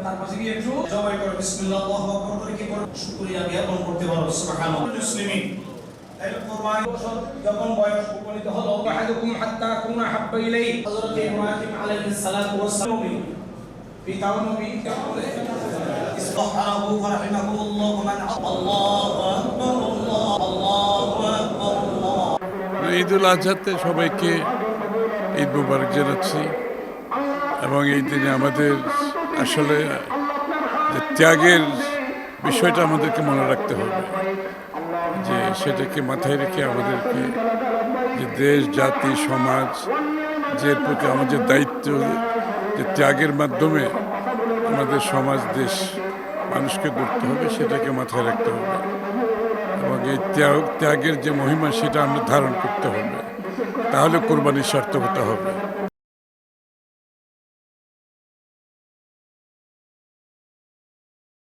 তার পাশে গিয়ে একটু জবাই করে বিসমিল্লাহ আল্লাহু আকবার করে কি করে শুকরিয়া জ্ঞাপন করতে পারো সুবহানাল্লাহ। মুসলিমিন তাহলে কোরবানি যখন বয়স উপনীত হলো আহাদুকুম হাত্তা কুনা হাব্বা ইলাইহি হযরত ইব্রাহিম আলাইহিস সালাতু ওয়াস সালাম পিতাও নবী তাহলে ইসলাহু রাহিমাহুল্লাহ মান আল্লাহু আকবার আল্লাহু আকবার। ঈদুল আজহাতে সবাইকে ঈদ মুবারক জানাচ্ছি এবং এই দিনে আমাদের আসলে যে ত্যাগের বিষয়টা আমাদেরকে মনে রাখতে হবে, যে সেটাকে মাথায় রেখে আমাদেরকে যে দেশ জাতি সমাজ যে প্রতি আমাদের দায়িত্ব, যে ত্যাগের মাধ্যমে আমাদের সমাজ দেশ মানুষকে গড়তে হবে, সেটাকে মাথায় রাখতে হবে এবং এই ত্যাগের যে মহিমা সেটা আমরা ধারণ করতে হবে, তাহলে কোরবানির সার্থকতা হবে।